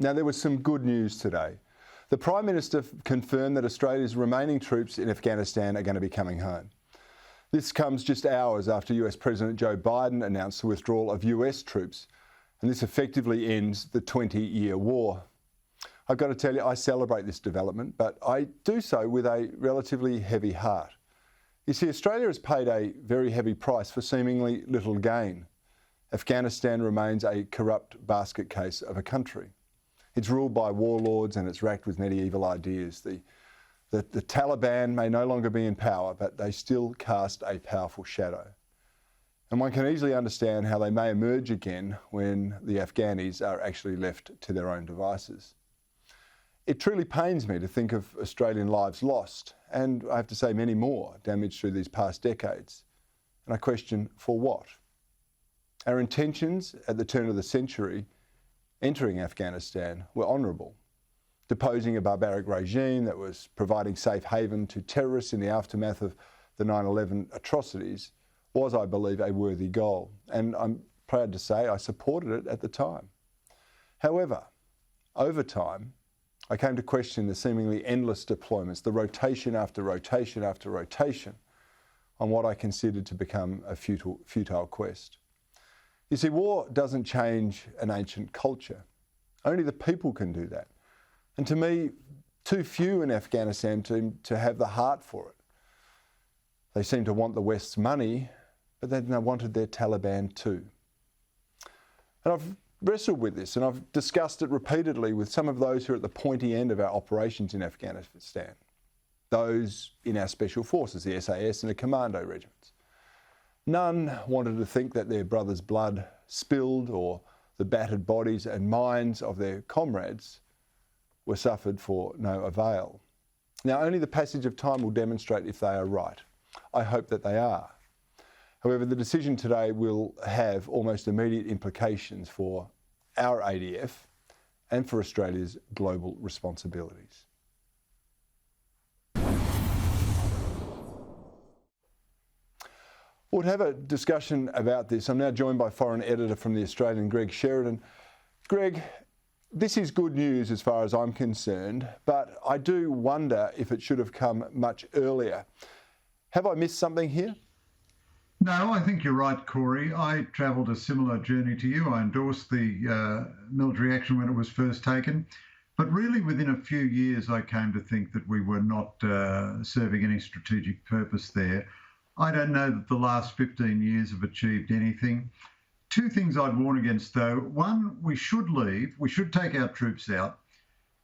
Now, there was some good news today. The Prime Minister confirmed that Australia's remaining troops in Afghanistan are going to be coming home. This comes just hours after US President Joe Biden announced the withdrawal of US troops, and this effectively ends the 20-year war. I've got to tell you, I celebrate this development, but I do so with a relatively heavy heart. You see, Australia has paid a very heavy price for seemingly little gain. Afghanistan remains a corrupt basket case of a country. It's ruled by warlords and it's racked with medieval ideas. The Taliban may no longer be in power, but they still cast a powerful shadow. And one can easily understand how they may emerge again when the Afghanis are actually left to their own devices. It truly pains me to think of Australian lives lost, and I have to say many more damaged through these past decades. And I question, for what? Our intentions at the turn of the century entering Afghanistan were honourable. Deposing a barbaric regime that was providing safe haven to terrorists in the aftermath of the 9/11 atrocities was, I believe, a worthy goal. And I'm proud to say I supported it at the time. However, over time, I came to question the seemingly endless deployments, the rotation after rotation after rotation, on what I considered to become a futile quest. You see, war doesn't change an ancient culture. Only the people can do that. And to me, too few in Afghanistan to have the heart for it. They seem to want the West's money, but they wanted their Taliban too. And I've wrestled with this and I've discussed it repeatedly with some of those who are at the pointy end of our operations in Afghanistan. Those in our special forces, the SAS and the commando regiments. None wanted to think that their brother's blood spilled or the battered bodies and minds of their comrades were suffered for no avail. Now, only the passage of time will demonstrate if they are right. I hope that they are. However, the decision today will have almost immediate implications for our ADF and for Australia's global responsibilities. We'll have a discussion about this. I'm now joined by foreign editor from The Australian, Greg Sheridan. Greg, this is good news as far as I'm concerned, but I do wonder if it should have come much earlier. Have I missed something here? No, I think you're right, Cory. I travelled a similar journey to you. I endorsed the military action when it was first taken. But really, within a few years, I came to think that we were not serving any strategic purpose there. I don't know that the last 15 years have achieved anything. Two things I'd warn against, though. One, we should leave. We should take our troops out.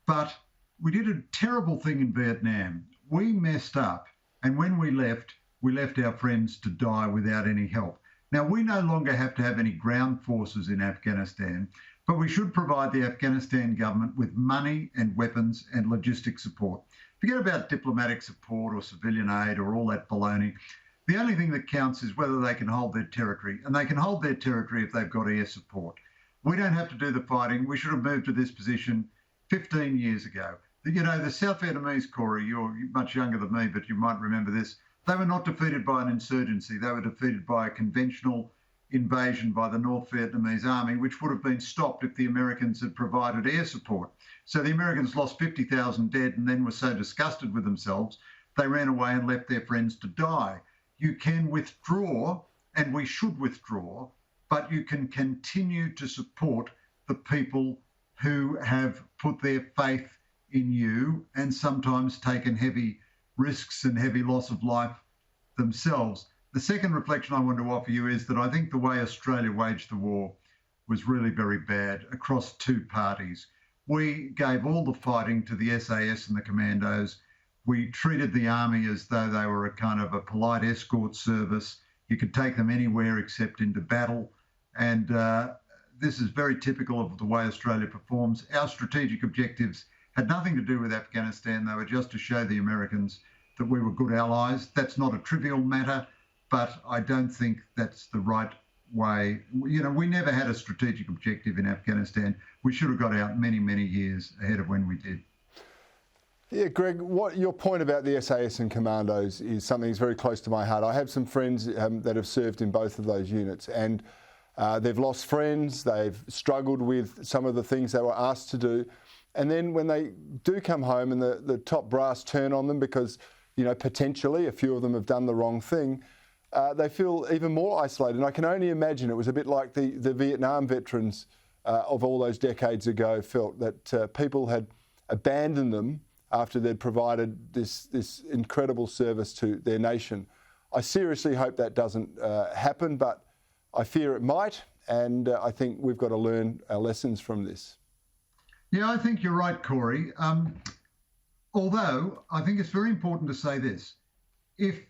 But we did a terrible thing in Vietnam. We messed up. And when we left our friends to die without any help. Now, we no longer have to have any ground forces in Afghanistan, but we should provide the Afghanistan government with money and weapons and logistic support. Forget about diplomatic support or civilian aid or all that baloney. The only thing that counts is whether they can hold their territory, and they can hold their territory if they've got air support. We don't have to do the fighting. We should have moved to this position 15 years ago. You know, the South Vietnamese, Cory, you're much younger than me, but you might remember this. They were not defeated by an insurgency. They were defeated by a conventional invasion by the North Vietnamese army, which would have been stopped if the Americans had provided air support. So the Americans lost 50,000 dead and then were so disgusted with themselves, they ran away and left their friends to die. You can withdraw, and we should withdraw, but you can continue to support the people who have put their faith in you and sometimes taken heavy risks and heavy loss of life themselves. The second reflection I want to offer you is that I think the way Australia waged the war was really very bad across two parties. We gave all the fighting to the SAS and the commandos. We treated the army as though they were a kind of a polite escort service. You could take them anywhere except into battle. And this is very typical of the way Australia performs. Our strategic objectives had nothing to do with Afghanistan. They were just to show the Americans that we were good allies. That's not a trivial matter, but I don't think that's the right way. You know, we never had a strategic objective in Afghanistan. We should have got out many, many years ahead of when we did. Yeah, Greg, what your point about the SAS and commandos is something that's very close to my heart. I have some friends that have served in both of those units, and They've lost friends, they've struggled with some of the things they were asked to do. And then when they do come home and the top brass turn on them because, potentially a few of them have done the wrong thing, they feel even more isolated. And I can only imagine it was a bit like the Vietnam veterans of all those decades ago felt, that people had abandoned them after they'd provided this incredible service to their nation. I seriously hope that doesn't happen, but I fear it might, and I think we've got to learn our lessons from this. Yeah, I think you're right, Cory. Although I think it's very important to say this. If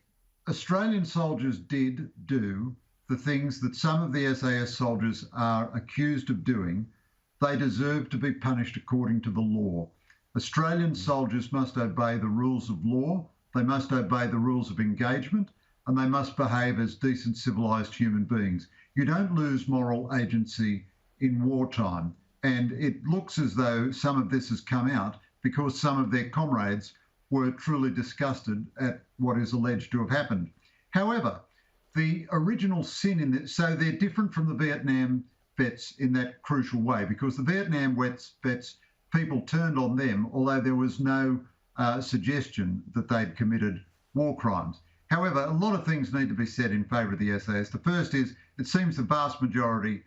Australian soldiers did do the things that some of the SAS soldiers are accused of doing, they deserve to be punished according to the law. Australian soldiers must obey the rules of law, they must obey the rules of engagement, and they must behave as decent, civilised human beings. You don't lose moral agency in wartime. And it looks as though some of this has come out because some of their comrades were truly disgusted at what is alleged to have happened. However, the original sin in this, so they're different from the Vietnam vets in that crucial way, because the Vietnam vets, people turned on them, although there was no suggestion that they'd committed war crimes. However, a lot of things need to be said in favour of the SAS. The first is, it seems the vast majority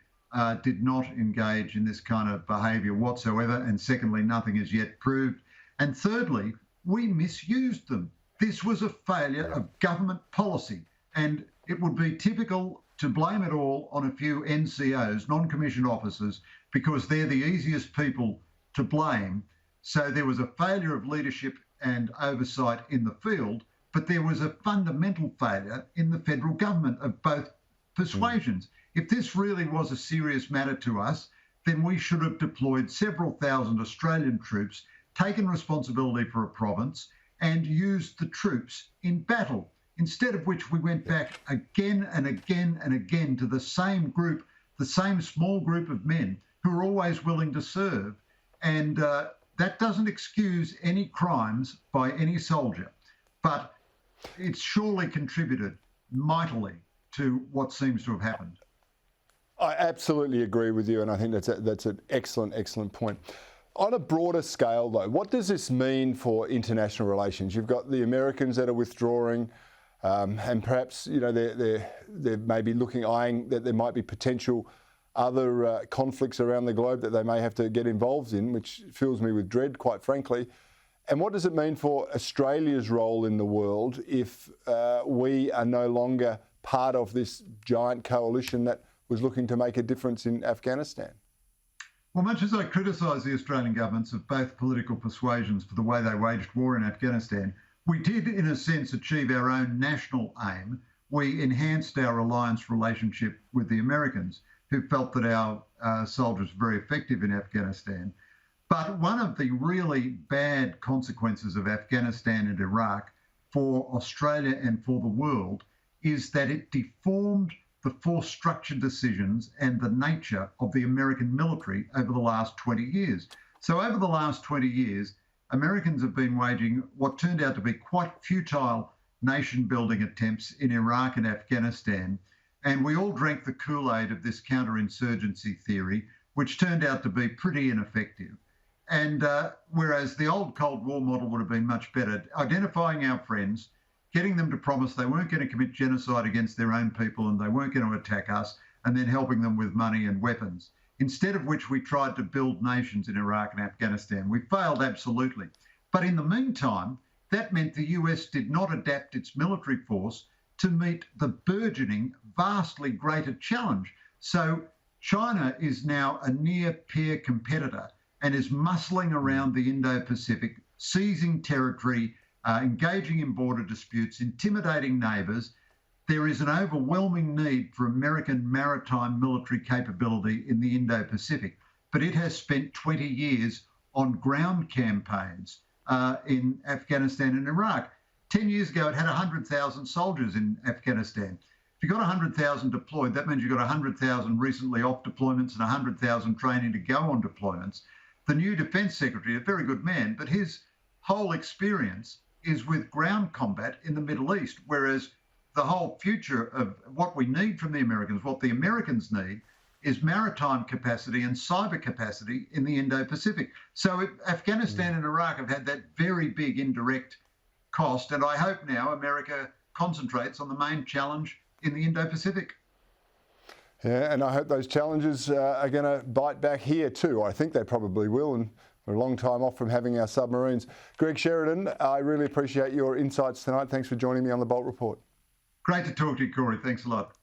did not engage in this kind of behaviour whatsoever. And secondly, nothing is yet proved. And thirdly, we misused them. This was a failure of government policy. And it would be typical to blame it all on a few NCOs, non-commissioned officers, because they're the easiest people to blame. So there was a failure of leadership and oversight in the field, but there was a fundamental failure in the federal government of both persuasions. If this really was a serious matter to us, then we should have deployed several thousand Australian troops, taken responsibility for a province, and used the troops in battle. Instead of which we went back again and again and again to the same group, the same small group of men who are always willing to serve. And that doesn't excuse any crimes by any soldier, but it's surely contributed mightily to what seems to have happened. I absolutely agree with you, and I think that's an excellent point. On a broader scale, though, what does this mean for international relations? You've got the Americans that are withdrawing, and perhaps they're maybe eyeing that there might be potential other conflicts around the globe that they may have to get involved in, which fills me with dread, quite frankly. And what does it mean for Australia's role in the world if we are no longer part of this giant coalition that was looking to make a difference in Afghanistan? Well, much as I criticise the Australian governments of both political persuasions for the way they waged war in Afghanistan, we did, in a sense, achieve our own national aim. We enhanced our alliance relationship with the Americans, who felt that our soldiers were very effective in Afghanistan. But one of the really bad consequences of Afghanistan and Iraq for Australia and for the world is that it deformed the force structure decisions and the nature of the American military over the last 20 years. So over the last 20 years, Americans have been waging what turned out to be quite futile nation-building attempts in Iraq and Afghanistan. And we all drank the Kool-Aid of this counterinsurgency theory, which turned out to be pretty ineffective. And whereas the old Cold War model would have been much better, identifying our friends, getting them to promise they weren't going to commit genocide against their own people and they weren't going to attack us, and then helping them with money and weapons. Instead of which we tried to build nations in Iraq and Afghanistan. We failed absolutely. But in the meantime, that meant the US did not adapt its military force to meet the burgeoning, vastly greater challenge. So China is now a near peer competitor and is muscling around the Indo-Pacific, seizing territory, engaging in border disputes, intimidating neighbours. There is an overwhelming need for American maritime military capability in the Indo-Pacific, but it has spent 20 years on ground campaigns in Afghanistan and Iraq. 10 years ago, it had 100,000 soldiers in Afghanistan. If you've got 100,000 deployed, that means you've got 100,000 recently off deployments and 100,000 training to go on deployments. The new Defence Secretary, a very good man, but his whole experience is with ground combat in the Middle East, whereas the whole future of what we need from the Americans, what the Americans need, is maritime capacity and cyber capacity in the Indo-Pacific. So Afghanistan and Iraq have had that very big indirect cost, and I hope now America concentrates on the main challenge in the Indo-Pacific. Yeah, and I hope those challenges are going to bite back here too. I think they probably will, and we're a long time off from having our submarines. Greg Sheridan, I really appreciate your insights tonight. Thanks for joining me on the Bolt Report. Great to talk to you, Cory. Thanks a lot.